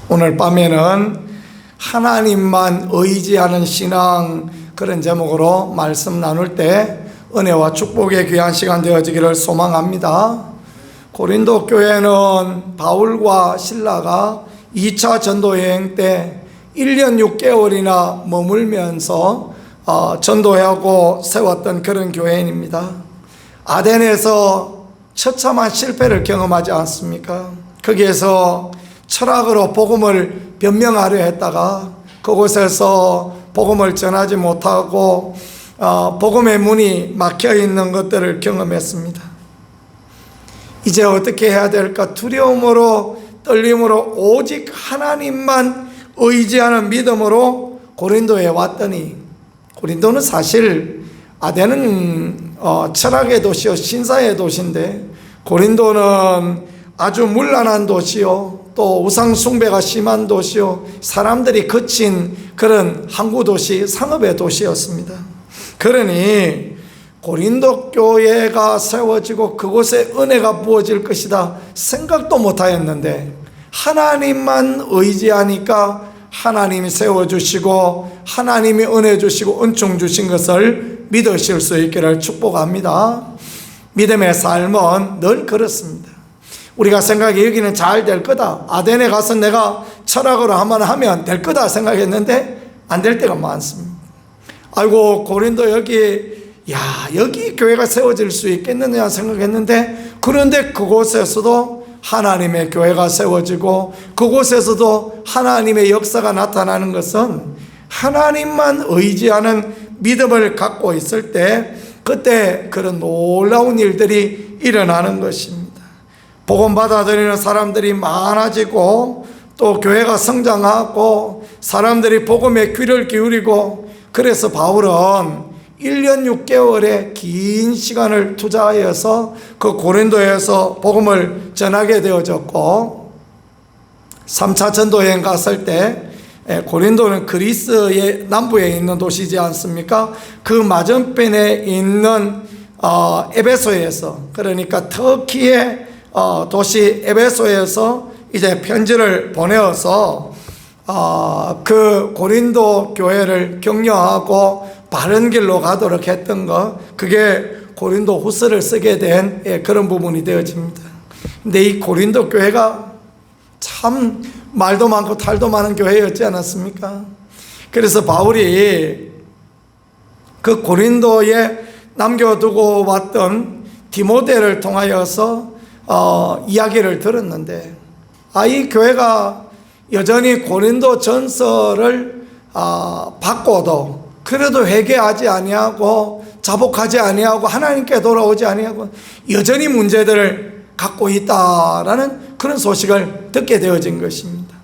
오늘 밤에는 하나님만 의지하는 신앙, 그런 제목으로 말씀 나눌 때 은혜와 축복의 귀한 시간 되어지기를 소망합니다. 고린도 교회는 바울과 실라가 2차 전도여행 때 1년 6개월이나 머물면서 전도하고 세웠던 그런 교회입니다. 아덴에서 처참한 실패를 경험하지 않습니까? 거기에서 철학으로 복음을 변명하려 했다가 그곳에서 복음을 전하지 못하고 복음의 문이 막혀 있는 것들을 경험했습니다. 이제 어떻게 해야 될까? 두려움으로 떨림으로 오직 하나님만 의지하는 믿음으로 고린도에 왔더니, 고린도는 사실 아덴은 철학의 도시요 신사의 도시인데 고린도는 아주 문란한 도시요 또 우상 숭배가 심한 도시요 사람들이 거친 그런 항구 도시, 상업의 도시였습니다. 그러니 고린도 교회가 세워지고 그곳에 은혜가 부어질 것이다 생각도 못하였는데 하나님만 의지하니까 하나님이 세워주시고 하나님이 은혜 주시고 은총 주신 것을 믿으실 수 있기를 축복합니다. 믿음의 삶은 늘 그렇습니다. 우리가 생각해 여기는 잘 될 거다, 아덴에 가서 내가 철학으로 한번 하면 될 거다 생각했는데 안 될 때가 많습니다. 아이고 고린도 여기 교회가 세워질 수 있겠느냐 생각했는데, 그런데 그곳에서도 하나님의 교회가 세워지고 그곳에서도 하나님의 역사가 나타나는 것은 하나님만 의지하는 믿음을 갖고 있을 때 그때 그런 놀라운 일들이 일어나는 것입니다. 복음 받아들이는 사람들이 많아지고 또 교회가 성장하고 사람들이 복음에 귀를 기울이고, 그래서 바울은 1년 6개월의 긴 시간을 투자하여서 그 고린도에서 복음을 전하게 되어졌고, 3차 전도여행 갔을 때 고린도는 그리스의 남부에 있는 도시지 않습니까? 그 맞은편에 있는 에베소에서, 그러니까 터키의 도시 에베소에서 이제 편지를 보내어서 그 고린도 교회를 격려하고 바른 길로 가도록 했던 것, 그게 고린도 후서를 쓰게 된 그런 부분이 되어집니다. 근데 이 고린도 교회가 참 말도 많고 탈도 많은 교회였지 않았습니까? 그래서 바울이 그 고린도에 남겨두고 왔던 디모데를 통하여서 이야기를 들었는데, 이 교회가 여전히 고린도 전서를 받고도 그래도 회개하지 아니하고 자복하지 아니하고 하나님께 돌아오지 아니하고 여전히 문제들을 갖고 있다라는 그런 소식을 듣게 되어진 것입니다.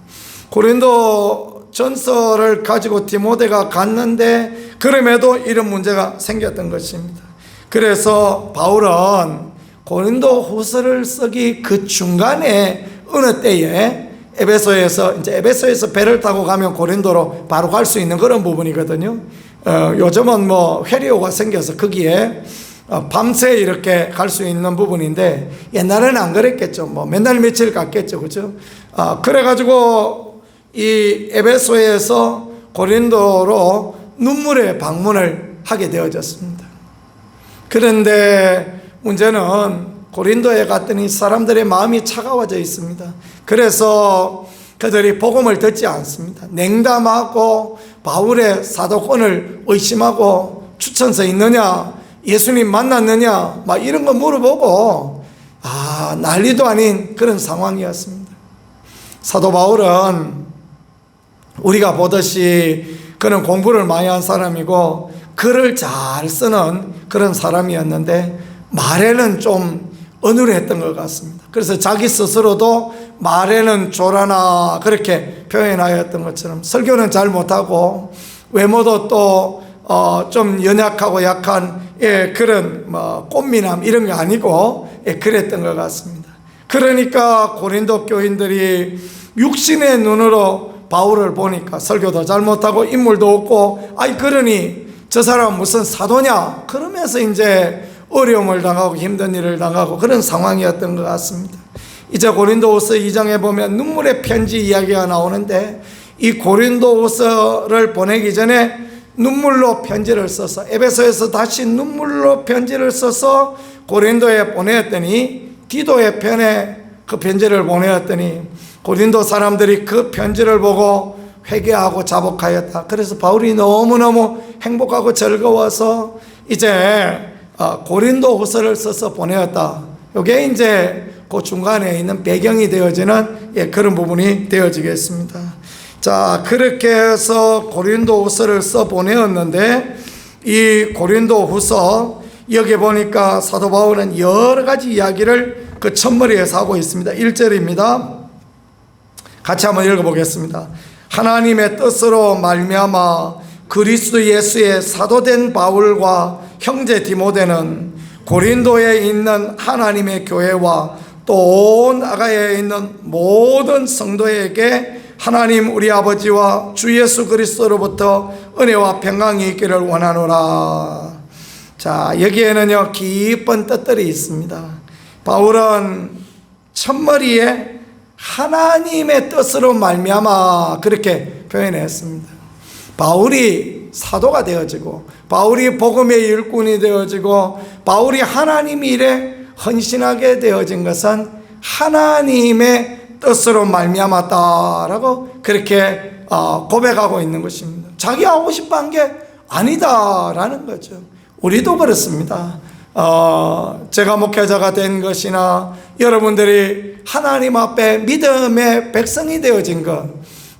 고린도 전서를 가지고 디모데가 갔는데 그럼에도 이런 문제가 생겼던 것입니다. 그래서 바울은 고린도 후서를 쓰기 그 중간에 어느 때에 에베소에서 배를 타고 가면 고린도로 바로 갈 수 있는 그런 부분이거든요. 요즘은 회리오가 생겨서 거기에 밤새 이렇게 갈 수 있는 부분인데 옛날에는 안 그랬겠죠. 맨날 며칠 갔겠죠. 그죠? 그래가지고 이 에베소에서 고린도로 눈물의 방문을 하게 되어졌습니다. 그런데 문제는 고린도에 갔더니 사람들의 마음이 차가워져 있습니다. 그래서 그들이 복음을 듣지 않습니다. 냉담하고 바울의 사도권을 의심하고 추천서 있느냐, 예수님 만났느냐, 이런 거 물어보고 난리도 아닌 그런 상황이었습니다. 사도 바울은 우리가 보듯이 그는 공부를 많이 한 사람이고 글을 잘 쓰는 그런 사람이었는데 말에는 좀 어눌했던 것 같습니다. 그래서 자기 스스로도 말에는 조라나 그렇게 표현하였던 것처럼 설교는 잘 못하고 외모도 또 좀 연약하고 약한 그런 꽃미남 이런 게 아니고 그랬던 것 같습니다. 그러니까 고린도 교인들이 육신의 눈으로 바울을 보니까 설교도 잘 못하고 인물도 없고 그러니 저 사람 무슨 사도냐 그러면서 이제 어려움을 당하고 힘든 일을 당하고 그런 상황이었던 것 같습니다. 이제 고린도후서 2장에 보면 눈물의 편지 이야기가 나오는데, 이 고린도후서를 보내기 전에 눈물로 편지를 써서, 에베소에서 다시 눈물로 편지를 써서 고린도에 보내었더니, 디도의 편에 그 편지를 보내었더니 고린도 사람들이 그 편지를 보고 회개하고 자복하였다. 그래서 바울이 너무너무 행복하고 즐거워서 이제 고린도후서를 써서 보내었다. 이게 이제 그 중간에 있는 배경이 되어지는 그런 부분이 되어지겠습니다. 자, 그렇게 해서 고린도후서를 써 보내었는데, 이 고린도후서 여기 보니까 사도 바울은 여러 가지 이야기를 그 첫머리에서 하고 있습니다. 1절입니다. 같이 한번 읽어보겠습니다. 하나님의 뜻으로 말미암아 그리스도 예수의 사도된 바울과 형제 디모데는 고린도에 있는 하나님의 교회와 또 온 아가야에 있는 모든 성도에게 하나님 우리 아버지와 주 예수 그리스도로부터 은혜와 평강이 있기를 원하노라. 자, 여기에는요 깊은 뜻들이 있습니다. 바울은 첫머리에 하나님의 뜻으로 말미암아 그렇게 표현했습니다. 바울이 사도가 되어지고, 바울이 복음의 일꾼이 되어지고, 바울이 하나님 일에 헌신하게 되어진 것은 하나님의 뜻으로 말미암았다라고 그렇게 고백하고 있는 것입니다. 자기가 하고 싶어 한 게 아니다라는 거죠. 우리도 그렇습니다. 제가 목회자가 된 것이나 여러분들이 하나님 앞에 믿음의 백성이 되어진 것,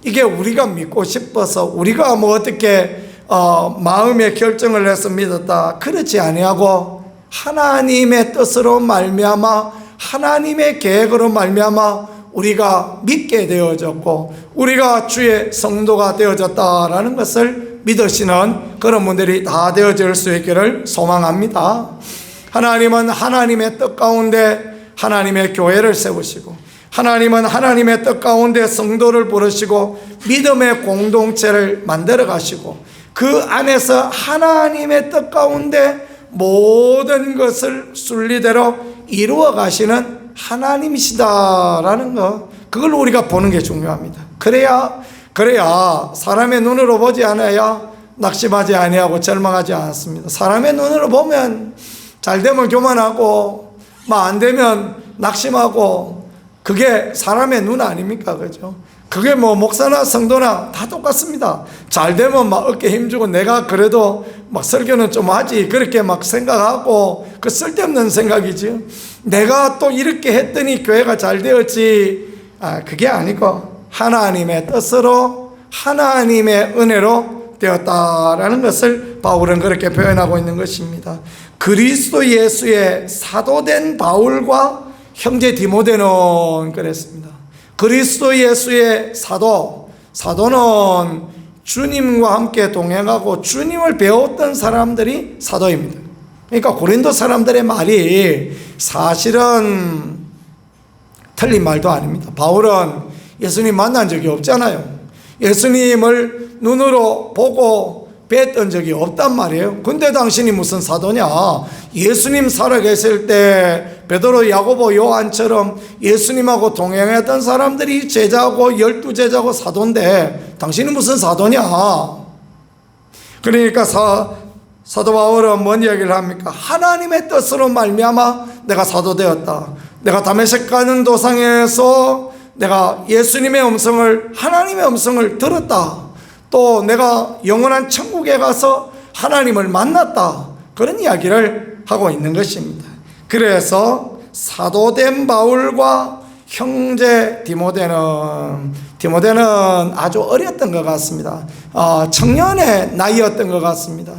이게 우리가 믿고 싶어서 우리가 뭐 어떻게 마음의 결정을 해서 믿었다, 그렇지 아니하고 하나님의 뜻으로 말미암아 하나님의 계획으로 말미암아 우리가 믿게 되어졌고 우리가 주의 성도가 되어졌다라는 것을 믿으시는 그런 분들이 다 되어질 수 있기를 소망합니다. 하나님은 하나님의 뜻 가운데 하나님의 교회를 세우시고, 하나님은 하나님의 뜻 가운데 성도를 부르시고 믿음의 공동체를 만들어 가시고, 그 안에서 하나님의 뜻 가운데 모든 것을 순리대로 이루어 가시는 하나님이시다라는 것, 그걸 우리가 보는 게 중요합니다. 그래야 사람의 눈으로 보지 않아야 낙심하지 아니하고 절망하지 않습니다. 사람의 눈으로 보면 잘 되면 교만하고 안 되면 낙심하고, 그게 사람의 눈 아닙니까? 그죠? 그게 뭐 목사나 성도나 다 똑같습니다. 잘 되면 막 어깨 힘주고 내가 그래도 막 설교는 좀 하지, 그렇게 막 생각하고, 그 쓸데없는 생각이죠. 내가 또 이렇게 했더니 교회가 잘 되었지, 그게 아니고 하나님의 뜻으로 하나님의 은혜로 되었다라는 것을 바울은 그렇게 표현하고 있는 것입니다. 그리스도 예수의 사도된 바울과 형제 디모데는 그랬습니다. 그리스도 예수의 사도는 주님과 함께 동행하고 주님을 배웠던 사람들이 사도입니다. 그러니까 고린도 사람들의 말이 사실은 틀린 말도 아닙니다. 바울은 예수님 만난 적이 없잖아요. 예수님을 눈으로 보고 뵀던 적이 없단 말이에요. 근데 당신이 무슨 사도냐? 예수님 살아계실 때 베드로, 야고보, 요한처럼 예수님하고 동행했던 사람들이 제자고 12제자고 사도인데 당신은 무슨 사도냐? 그러니까 사도 바울은 뭔 얘기를 합니까? 하나님의 뜻으로 말미암아 내가 사도 되었다. 내가 다메섹 가는 도상에서 내가 예수님의 음성을, 하나님의 음성을 들었다. 또 내가 영원한 천국에 가서 하나님을 만났다. 그런 이야기를 하고 있는 것입니다. 그래서 사도된 바울과 형제 디모데는 아주 어렸던 것 같습니다. 청년의 나이였던 것 같습니다.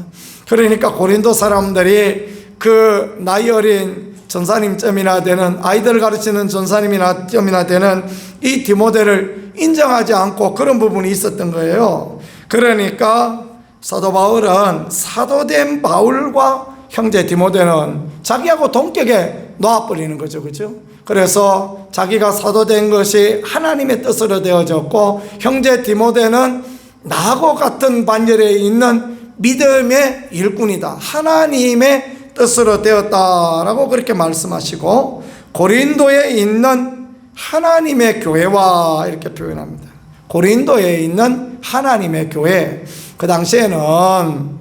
그러니까 고린도 사람들이 그 나이 어린 전사님쯤이나 되는, 아이들을 가르치는 전사님이나 되는 이 디모데를 인정하지 않고 그런 부분이 있었던 거예요. 그러니까 사도 바울은 사도된 바울과 형제 디모데는 자기하고 동격에 놓아버리는 거죠. 그죠? 그래서 자기가 사도된 것이 하나님의 뜻으로 되어졌고, 형제 디모데는 나하고 같은 반열에 있는 믿음의 일꾼이다, 하나님의 뜻으로 되었다라고 그렇게 말씀하시고, 고린도에 있는 하나님의 교회와 이렇게 표현합니다. 고린도에 있는 하나님의 교회. 그 당시에는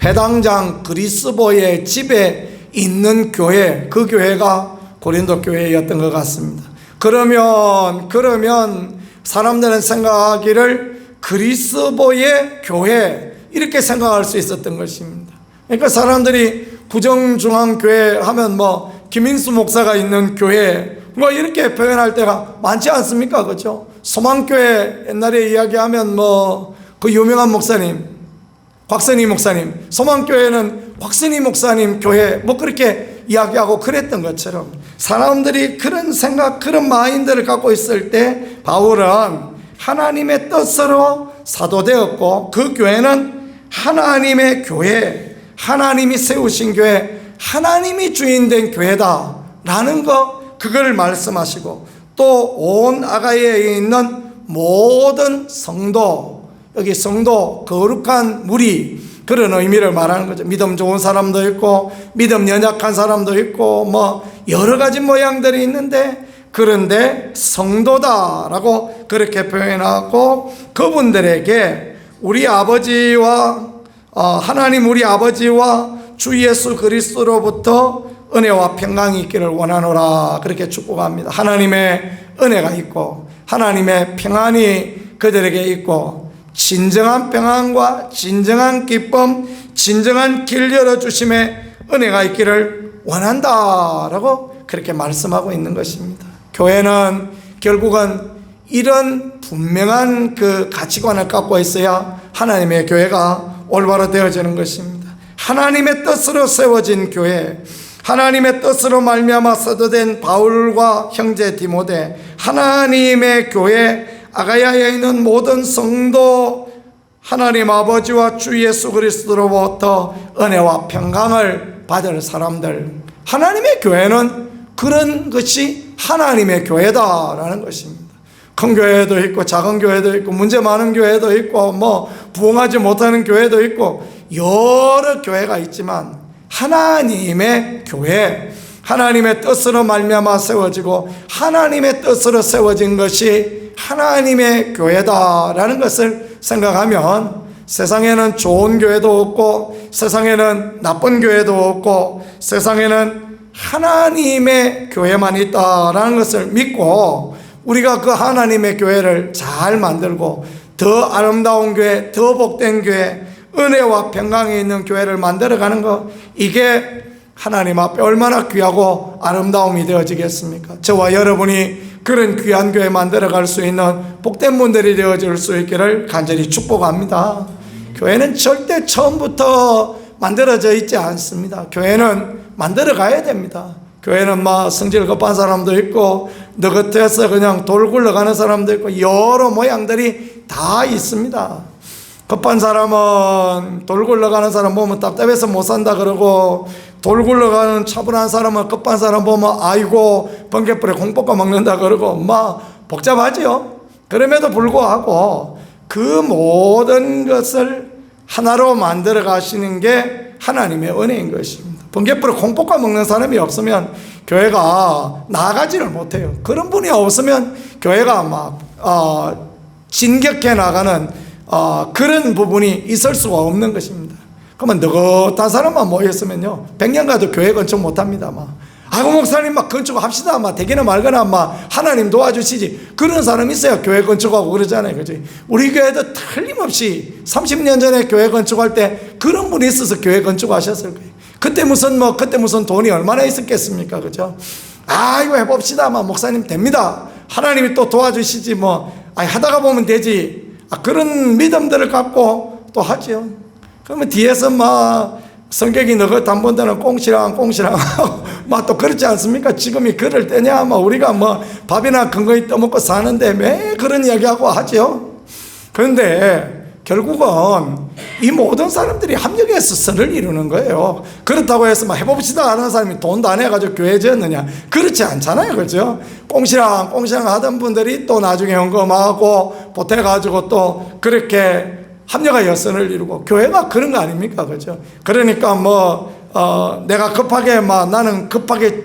회당장 그리스도의 집에 있는 교회, 그 교회가 고린도 교회였던 것 같습니다. 그러면 사람들은 생각하기를 그리스도의 교회 이렇게 생각할 수 있었던 것입니다. 그러니까 사람들이 부정중앙교회 하면 김인수 목사가 있는 교회 이렇게 표현할 때가 많지 않습니까? 그렇죠? 소망교회 옛날에 이야기하면 그 유명한 목사님 곽선희 목사님, 소망교회는 곽선희 목사님 교회 그렇게 이야기하고 그랬던 것처럼 사람들이 그런 생각, 그런 마인드를 갖고 있을 때 바울은 하나님의 뜻으로 사도되었고 그 교회는 하나님의 교회, 하나님이 세우신 교회, 하나님이 주인된 교회다라는 그걸 말씀하시고 또 온 아가야에 있는 모든 성도, 여기 성도, 거룩한 무리, 그런 의미를 말하는 거죠. 믿음 좋은 사람도 있고 믿음 연약한 사람도 있고 여러 가지 모양들이 있는데 그런데 성도다라고 그렇게 표현하고 그분들에게 우리 아버지와 하나님 우리 아버지와 주 예수 그리스도로부터 은혜와 평강이 있기를 원하노라 그렇게 축복합니다. 하나님의 은혜가 있고 하나님의 평안이 그들에게 있고 진정한 평안과 진정한 기쁨, 진정한 길 열어주심의 은혜가 있기를 원한다라고 그렇게 말씀하고 있는 것입니다. 교회는 결국은 이런 분명한 그 가치관을 갖고 있어야 하나님의 교회가 올바로 되어지는 것입니다. 하나님의 뜻으로 세워진 교회, 하나님의 뜻으로 말미암아 사도된 바울과 형제 디모데, 하나님의 교회 아가야에 있는 모든 성도, 하나님 아버지와 주 예수 그리스도로부터 은혜와 평강을 받을 사람들, 하나님의 교회는 그런 것이 하나님의 교회다라는 것입니다. 큰 교회도 있고 작은 교회도 있고 문제 많은 교회도 있고 부흥하지 못하는 교회도 있고 여러 교회가 있지만 하나님의 교회, 하나님의 뜻으로 말미암아 세워지고 하나님의 뜻으로 세워진 것이 하나님의 교회다라는 것을 생각하면 세상에는 좋은 교회도 없고 세상에는 나쁜 교회도 없고 세상에는 하나님의 교회만 있다라는 것을 믿고 우리가 그 하나님의 교회를 잘 만들고 더 아름다운 교회, 더 복된 교회, 은혜와 평강이 있는 교회를 만들어가는 것, 이게 하나님 앞에 얼마나 귀하고 아름다움이 되어지겠습니까? 저와 여러분이 그런 귀한 교회 만들어갈 수 있는 복된 분들이 되어질 수 있기를 간절히 축복합니다. 교회는 절대 처음부터 만들어져 있지 않습니다. 교회는 만들어 가야 됩니다. 교회는 성질 급한 사람도 있고 너긋해서 그냥 돌 굴러가는 사람도 있고 여러 모양들이 다 있습니다. 급한 사람은 돌 굴러가는 사람 보면 답답해서 못 산다 그러고 돌 굴러가는 차분한 사람은 급한 사람 보면 아이고 번개불에 콩 볶아 먹는다 그러고 복잡하지요. 그럼에도 불구하고 그 모든 것을 하나로 만들어 가시는 게 하나님의 은혜인 것입니다. 번개불에 콩 볶아 먹는 사람이 없으면 교회가 나아가지를 못해요. 그런 분이 없으면 교회가 진격해 나가는 그런 부분이 있을 수가 없는 것입니다. 그러면 너긋한 사람만 모였으면요 100년 가도 교회 건축 못합니다. 아이고 목사님 건축합시다. 되기나 말거나 하나님 도와주시지. 그런 사람이 있어야 교회 건축하고 그러잖아요. 그지? 우리 교회도 틀림없이 30년 전에 교회 건축할 때 그런 분이 있어서 교회 건축하셨을 거예요. 그때 무슨 돈이 얼마나 있었겠습니까? 그죠? 이거 해봅시다. 목사님 됩니다. 하나님이 또 도와주시지 하다가 보면 되지. 그런 믿음들을 갖고 또 하죠. 그러면 뒤에서 성격이 너긋한 분들은 꽁시랑 하고 또 그렇지 않습니까? 지금이 그럴 때냐? 우리가 밥이나 근거히 떠먹고 사는데 왜 그런 이야기하고 하죠? 그런데 결국은 이 모든 사람들이 합력해서 선을 이루는 거예요. 그렇다고 해서 해봅시다 하는 사람이 돈도 안 해가지고 교회 지었느냐? 그렇지 않잖아요. 그죠? 꽁시랑 하던 분들이 또 나중에 헌금하고 보태가지고 또 그렇게 합력하여 선을 이루고 교회가 그런 거 아닙니까? 그죠? 그러니까 내가 급하게 나는 급하게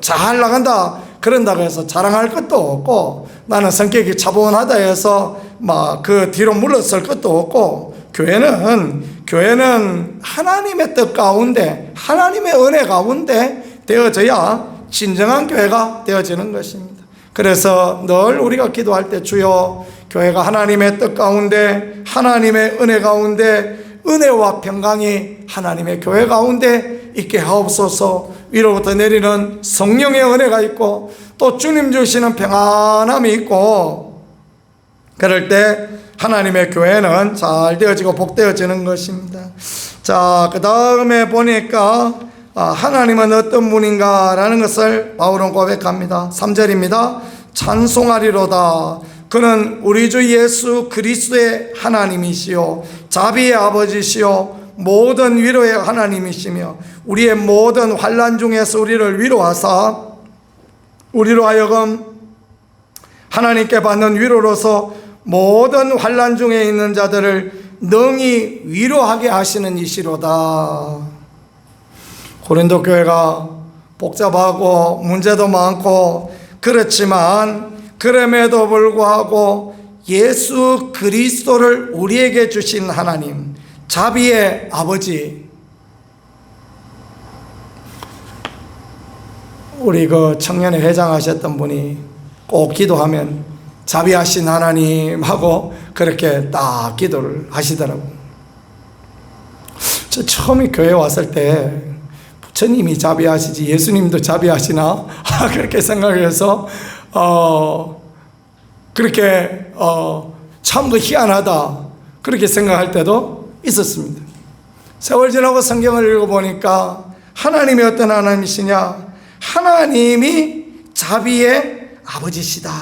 잘 나간다 그런다고 해서 자랑할 것도 없고, 나는 성격이 차분하다 해서 막 그 뒤로 물러설 것도 없고, 교회는 하나님의 뜻 가운데, 하나님의 은혜 가운데 되어져야 진정한 교회가 되어지는 것입니다. 그래서 늘 우리가 기도할 때, 주여 교회가 하나님의 뜻 가운데, 하나님의 은혜 가운데, 은혜와 평강이 하나님의 교회 가운데 있게 하옵소서. 위로부터 내리는 성령의 은혜가 있고, 또 주님 주시는 평안함이 있고, 그럴 때 하나님의 교회는 잘 되어지고 복되어지는 것입니다. 자, 그 다음에 보니까 하나님은 어떤 분인가라는 것을 바울은 고백합니다. 3절입니다. 찬송하리로다. 그는 우리 주 예수 그리스도의 하나님이시요 자비의 아버지시요 모든 위로의 하나님이시며, 우리의 모든 환난 중에서 우리를 위로하사 우리로 하여금 하나님께 받는 위로로서 모든 환난 중에 있는 자들을 능히 위로하게 하시는 이시로다. 고린도 교회가 복잡하고 문제도 많고 그렇지만, 그럼에도 불구하고 예수 그리스도를 우리에게 주신 하나님, 자비의 아버지, 우리 그 청년회 회장하셨던 분이 꼭 기도하면 자비하신 하나님하고 그렇게 딱 기도를 하시더라고요. 저 처음에 교회 왔을 때 부처님이 자비하시지 예수님도 자비하시나 그렇게 생각해서 그렇게 참 그 희한하다 그렇게 생각할 때도 있었습니다. 세월 지나고 성경을 읽어보니까 하나님이 어떤 하나님이시냐? 하나님이 자비의 아버지시다.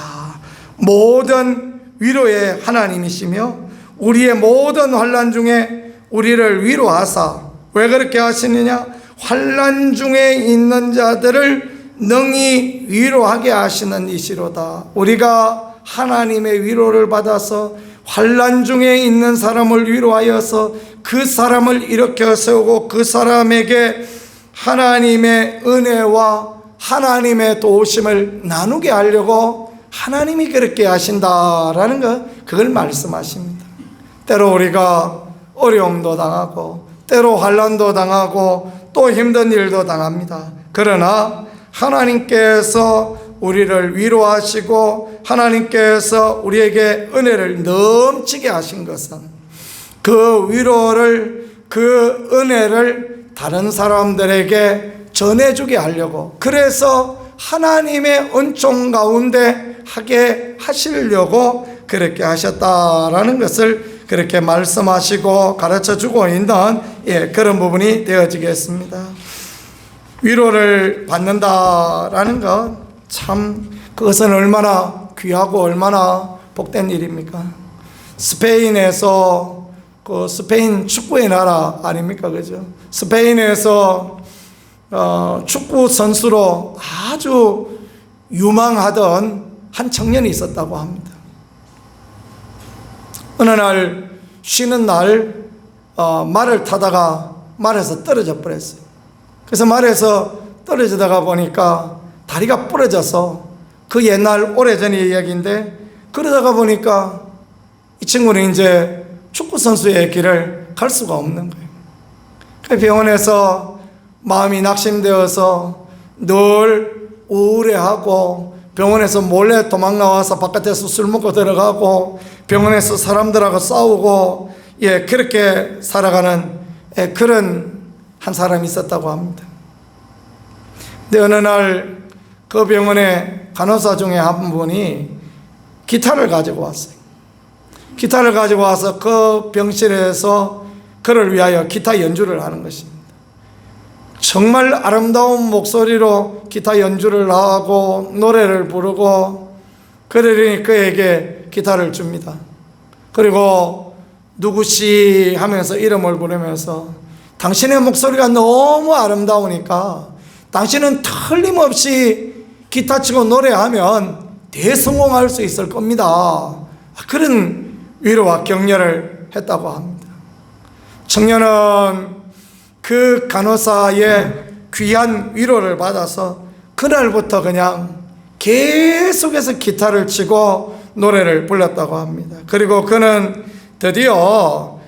모든 위로의 하나님이시며, 우리의 모든 환난 중에 우리를 위로하사, 왜 그렇게 하시느냐? 환난 중에 있는 자들을 능히 위로하게 하시는 이시로다. 우리가 하나님의 위로를 받아서 환난 중에 있는 사람을 위로하여서 그 사람을 일으켜 세우고 그 사람에게 하나님의 은혜와 하나님의 도우심을 나누게 하려고 하나님이 그렇게 하신다라는 것, 그걸 말씀하십니다. 때로 우리가 어려움도 당하고 때로 환난도 당하고 또 힘든 일도 당합니다. 그러나 하나님께서 우리를 위로하시고 하나님께서 우리에게 은혜를 넘치게 하신 것은 그 위로를, 그 은혜를 다른 사람들에게 전해주게 하려고, 그래서 하나님의 은총 가운데 하게 하시려고 그렇게 하셨다라는 것을 그렇게 말씀하시고 가르쳐주고 있는 그런 부분이 되어지겠습니다. 위로를 받는다라는 것, 참 그것은 얼마나 귀하고 얼마나 복된 일입니까? 스페인에서, 그 스페인 축구의 나라 아닙니까? 그죠? 스페인에서 축구 선수로 아주 유망하던 한 청년이 있었다고 합니다. 어느 날 쉬는 날 말을 타다가 말에서 떨어져 버렸어요. 그래서 말에서 떨어지다가 보니까 다리가 부러져서, 그 옛날 오래전의 이야기인데, 그러다가 보니까 이 친구는 이제 축구선수의 길을 갈 수가 없는 거예요. 그 병원에서 마음이 낙심되어서 늘 우울해하고, 병원에서 몰래 도망 나와서 바깥에서 술 먹고 들어가고, 병원에서 사람들하고 싸우고, 그렇게 살아가는 그런 한 사람이 있었다고 합니다. 근데 어느 날 그 병원에 간호사 중에 한 분이 기타를 가지고 왔어요. 기타를 가지고 와서 그 병실에서 그를 위하여 기타 연주를 하는 것입니다. 정말 아름다운 목소리로 기타 연주를 하고 노래를 부르고, 그러니 그에게 기타를 줍니다. 그리고 누구시 하면서 이름을 부르면서, 당신의 목소리가 너무 아름다우니까 당신은 틀림없이 기타 치고 노래하면 대성공할 수 있을 겁니다. 그런 위로와 격려를 했다고 합니다. 청년은 그 간호사의 귀한 위로를 받아서 그날부터 그냥 계속해서 기타를 치고 노래를 불렀다고 합니다. 그리고 그는 드디어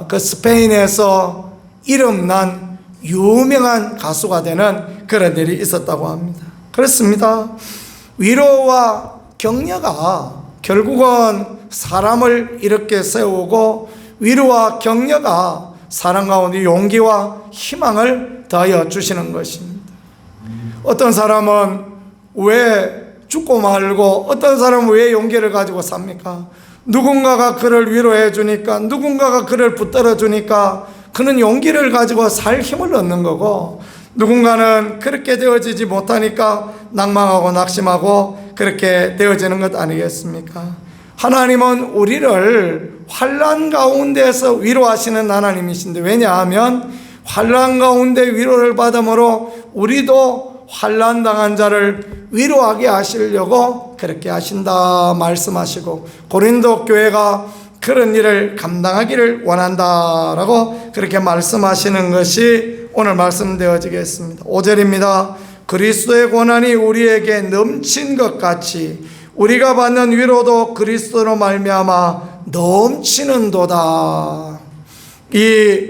그 스페인에서 이름난 유명한 가수가 되는 그런 일이 있었다고 합니다. 그렇습니다. 위로와 격려가 결국은 사람을 이렇게 세우고, 위로와 격려가 사람 가운데 용기와 희망을 더하여 주시는 것입니다. 어떤 사람은 왜 죽고 말고, 어떤 사람은 왜 용기를 가지고 삽니까? 누군가가 그를 위로해 주니까, 누군가가 그를 붙들어 주니까 그는 용기를 가지고 살 힘을 얻는 거고, 누군가는 그렇게 되어지지 못하니까 낭망하고 낙심하고 그렇게 되어지는 것 아니겠습니까? 하나님은 우리를 환난 가운데서 위로하시는 하나님이신데, 왜냐하면 환난 가운데 위로를 받음으로 우리도 환난 당한 자를 위로하게 하시려고 그렇게 하신다 말씀하시고, 고린도 교회가 그런 일을 감당하기를 원한다라고 그렇게 말씀하시는 것이 오늘 말씀되어지겠습니다. 5절입니다. 그리스도의 고난이 우리에게 넘친 것 같이 우리가 받는 위로도 그리스도로 말미암아 넘치는도다. 이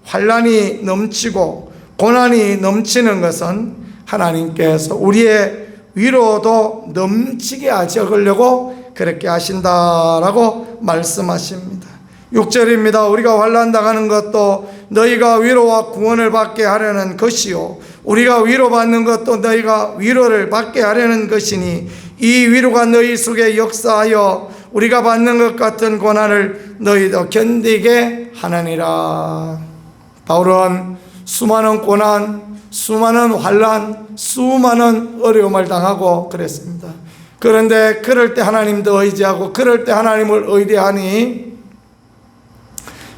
환난이 넘치고 고난이 넘치는 것은 하나님께서 우리의 위로도 넘치게 하시려고 그렇게 하신다라고 말씀하십니다. 6절입니다. 우리가 환난 당하는 것도 너희가 위로와 구원을 받게 하려는 것이요, 우리가 위로받는 것도 너희가 위로를 받게 하려는 것이니 이 위로가 너희 속에 역사하여 우리가 받는 것 같은 고난을 너희도 견디게 하느니라. 바울은 수많은 고난, 수많은 환난, 수많은 어려움을 당하고 그랬습니다. 그런데 그럴 때 하나님도 의지하고, 그럴 때 하나님을 의뢰하니,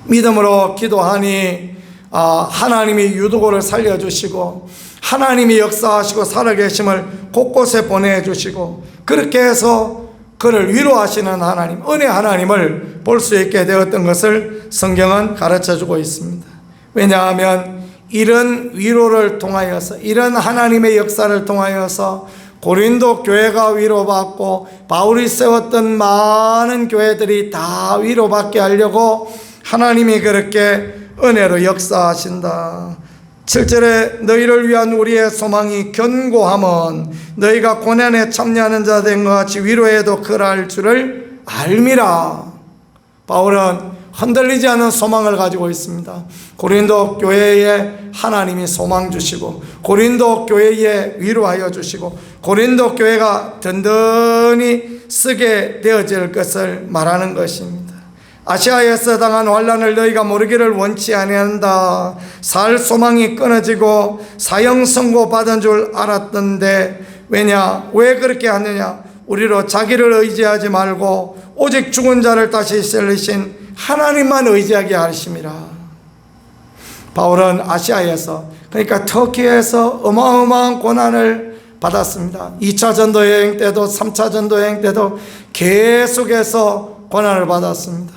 믿음으로 기도하니 하나님이 유도고를 살려주시고, 하나님이 역사하시고 살아계심을 곳곳에 보내주시고, 그렇게 해서 그를 위로하시는 하나님, 은혜 하나님을 볼 수 있게 되었던 것을 성경은 가르쳐주고 있습니다. 왜냐하면 이런 위로를 통하여서, 이런 하나님의 역사를 통하여서 고린도 교회가 위로받고, 바울이 세웠던 많은 교회들이 다 위로받게 하려고 하나님이 그렇게 은혜로 역사하신다. 7절에 너희를 위한 우리의 소망이 견고함은 너희가 고난에 참여하는 자 된 것 같이 위로에도 그러할 줄을 알미라. 바울은 흔들리지 않은 소망을 가지고 있습니다. 고린도 교회에 하나님이 소망 주시고, 고린도 교회에 위로하여 주시고, 고린도 교회가 든든히 쓰게 되어질 것을 말하는 것입니다. 아시아에서 당한 환난을 너희가 모르기를 원치 아니한다. 살 소망이 끊어지고 사형 선고 받은 줄 알았던데 왜 그렇게 하느냐? 우리로 자기를 의지하지 말고 오직 죽은 자를 다시 살리신 하나님만 의지하게 하심이라. 바울은 아시아에서, 그러니까 터키에서 어마어마한 고난을 받았습니다. 2차 전도 여행 때도 3차 전도 여행 때도 계속해서 고난을 받았습니다.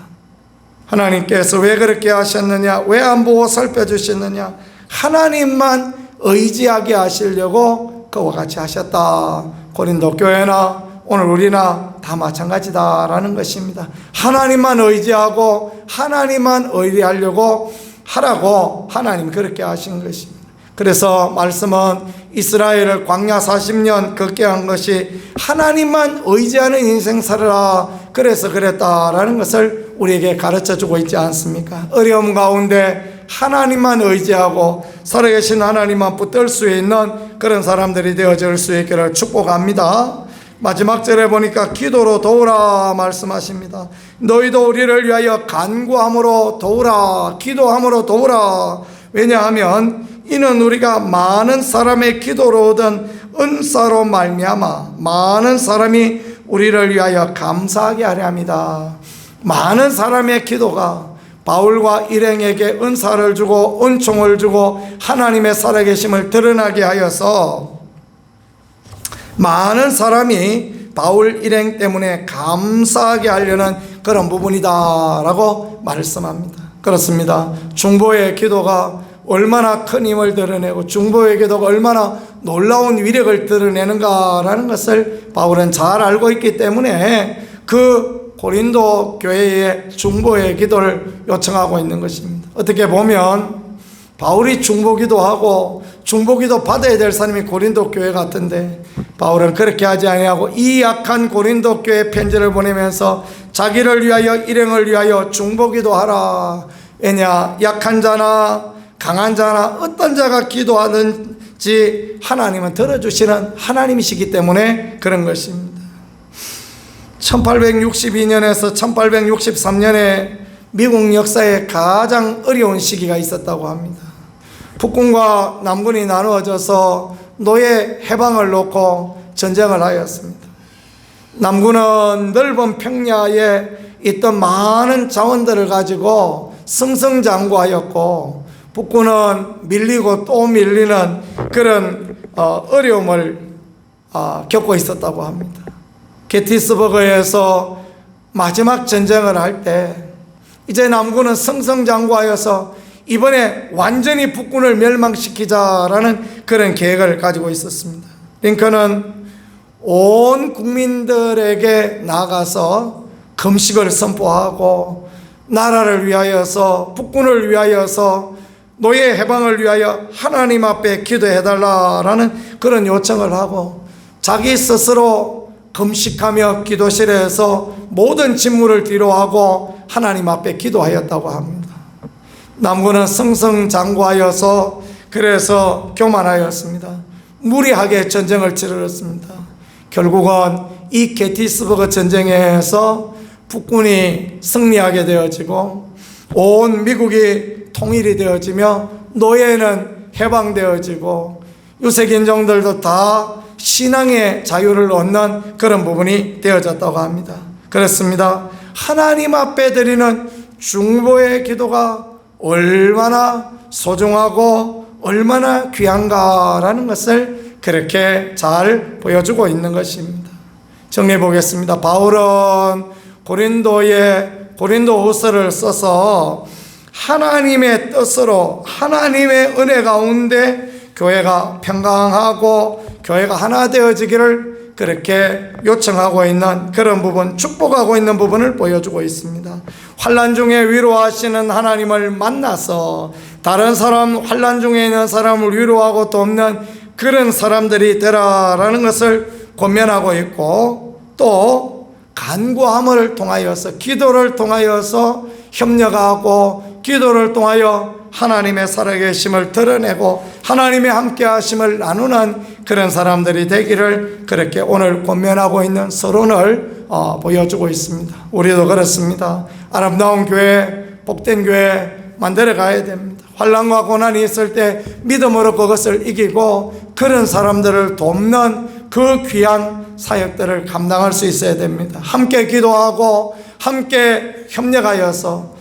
하나님께서 왜 그렇게 하셨느냐? 왜 안 보고 살펴주셨느냐? 하나님만 의지하게 하시려고 그와 같이 하셨다. 고린도 교회나 오늘 우리나 다 마찬가지다라는 것입니다. 하나님만 의지하고 하나님만 의뢰하려고 하라고 하나님 그렇게 하신 것입니다. 그래서 말씀은 이스라엘을 광야 40년 걷게 한 것이 하나님만 의지하는 인생 살아라, 그래서 그랬다라는 것을 우리에게 가르쳐주고 있지 않습니까? 어려움 가운데 하나님만 의지하고 살아계신 하나님만 붙들 수 있는 그런 사람들이 되어질 수 있기를 축복합니다. 마지막 절에 보니까 기도로 도우라 말씀하십니다. 너희도 우리를 위하여 간구함으로 도우라, 기도함으로 도우라. 왜냐하면 이는 우리가 많은 사람의 기도로 얻은 은사로 말미암아 많은 사람이 우리를 위하여 감사하게 하려 합니다. 많은 사람의 기도가 바울과 일행에게 은사를 주고 은총을 주고 하나님의 살아계심을 드러나게 하여서 많은 사람이 바울 일행 때문에 감사하게 하려는 그런 부분이다 라고 말씀합니다. 그렇습니다. 중보의 기도가 얼마나 큰 힘을 드러내고 중보의 기도가 얼마나 놀라운 위력을 드러내는가라는 것을 바울은 잘 알고 있기 때문에 그 고린도 교회의 중보의 기도를 요청하고 있는 것입니다. 어떻게 보면 바울이 중보기도하고 중보기도 받아야 될 사람이 고린도 교회 같은데 바울은 그렇게 하지 아니하고 이 약한 고린도 교회 편지를 보내면서 자기를 위하여 일행을 위하여 중보기도하라. 왜냐, 약한 자나 강한 자나 어떤 자가 기도하든지 하나님은 들어주시는 하나님이시기 때문에 그런 것입니다. 1862년에서 1863년에 미국 역사에 가장 어려운 시기가 있었다고 합니다. 북군과 남군이 나누어져서 노예 해방을 놓고 전쟁을 하였습니다. 남군은 넓은 평야에 있던 많은 자원들을 가지고 승승장구하였고 북군은 밀리고 또 밀리는 그런 어려움을 겪고 있었다고 합니다. 게티스버그에서 마지막 전쟁을 할 때 이제 남군은 승승장구하여서 이번에 완전히 북군을 멸망시키자라는 그런 계획을 가지고 있었습니다. 링컨은 온 국민들에게 나가서 금식을 선포하고 나라를 위하여서 북군을 위하여서 노예 해방을 위하여 하나님 앞에 기도해달라라는 그런 요청을 하고 자기 스스로 금식하며 기도실에서 모든 직무를 뒤로하고 하나님 앞에 기도하였다고 합니다. 남군은 승승장구하여서 그래서 교만하였습니다. 무리하게 전쟁을 치르렀습니다. 결국은 이 게티스버그 전쟁에서 북군이 승리하게 되어지고 온 미국이 통일이 되어지며 노예는 해방되어지고 유색인종들도 다 신앙의 자유를 얻는 그런 부분이 되어졌다고 합니다. 그렇습니다. 하나님 앞에 드리는 중보의 기도가 얼마나 소중하고 얼마나 귀한가라는 것을 그렇게 잘 보여주고 있는 것입니다. 정리해 보겠습니다. 바울은 고린도후서를 써서 하나님의 뜻으로 하나님의 은혜 가운데 교회가 평강하고 교회가 하나 되어지기를 그렇게 요청하고 있는 그런 부분, 축복하고 있는 부분을 보여주고 있습니다. 환난 중에 위로하시는 하나님을 만나서 다른 사람, 환난 중에 있는 사람을 위로하고 돕는 그런 사람들이 되라라는 것을 권면하고 있고, 또 간구함을 통하여서 기도를 통하여서 협력하고 기도를 통하여 하나님의 살아계심을 드러내고 하나님의 함께하심을 나누는 그런 사람들이 되기를 그렇게 오늘 권면하고 있는 서론을 보여주고 있습니다. 우리도 그렇습니다. 아름다운 교회, 복된 교회 만들어 가야 됩니다. 환난과 고난이 있을 때 믿음으로 그것을 이기고 그런 사람들을 돕는 그 귀한 사역들을 감당할 수 있어야 됩니다. 함께 기도하고 함께 협력하여서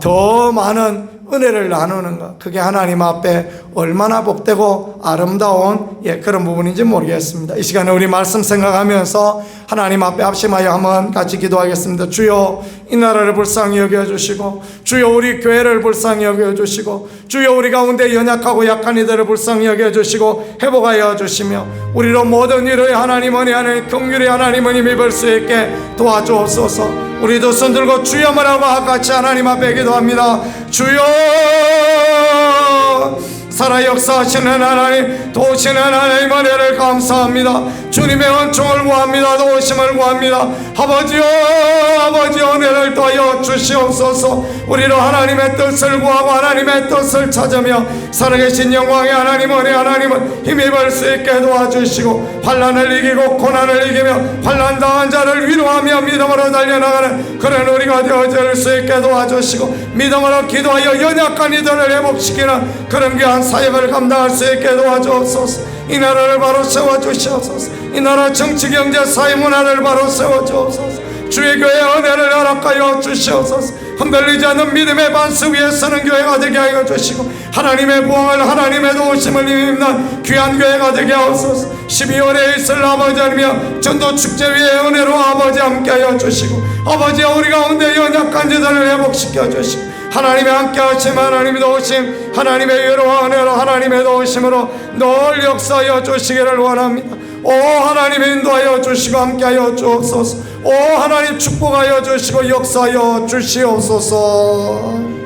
더 많은 은혜를 나누는 것, 그게 하나님 앞에 얼마나 복되고 아름다운 그런 부분인지 모르겠습니다. 이 시간에 우리 말씀 생각하면서 하나님 앞에 합심하여 한번 같이 기도하겠습니다. 주여, 이 나라를 불쌍히 여겨주시고, 주여 우리 교회를 불쌍히 여겨주시고, 주여 우리 가운데 연약하고 약한 이들을 불쌍히 여겨주시고 회복하여 주시며 우리로 모든 일의 하나님 은혜 안에 긍휼의 하나님은 힘입을 수 있게 도와주옵소서. 우리도 손들고 주여 말하고 같이 하나님 앞에 기도합니다. 주여, 살아 역사하시는 하나님, 도우시는 하나님 은혜를 감사합니다. 주님의 은총을 구합니다. 도우심을 구합니다. 아버지여, 아버지여 은혜를 더하여 주시옵소서. 우리로 하나님의 뜻을 구하고 하나님의 뜻을 찾으며 살아계신 영광의 하나님 은혜 하나님은 힘입을 수 있게 도와주시고 환난을 이기고 고난을 이기며 환난 당한 자를 위로하며 믿음으로 달려나가는 그런 우리가 되어질 수 있게 도와주시고 믿음으로 기도하여 연약한 이들을 회복시키는 그런 귀한 사역을 감당할 수 있게 도와주옵소서. 이 나라를 바로 세워주시옵소서. 이 나라 정치 경제 사회 문화를 바로 세워주옵소서. 주의 교회의 은혜를 허락하여 주시옵소서. 흔들리지 않는 믿음의 반석 위에 서는 교회가 되게 하여 주시고 하나님의 부흥을 하나님의 도우심을 입는 귀한 교회가 되게 하옵소서. 12월에 있을 아버지 하나님이여 전도 축제 위에 은혜로 아버지 함께 하여 주시고 아버지여 우리 가운데 연약한 자들을 회복시켜 주시고 하나님의 함께 하심, 하나님의 도우심, 하나님의 위로와 은혜로, 하나님의 도우심으로 늘 역사하여 주시기를 원합니다. 오 하나님 인도하여 주시고 함께하여 주옵소서. 오 하나님 축복하여 주시고 역사하여 주시옵소서.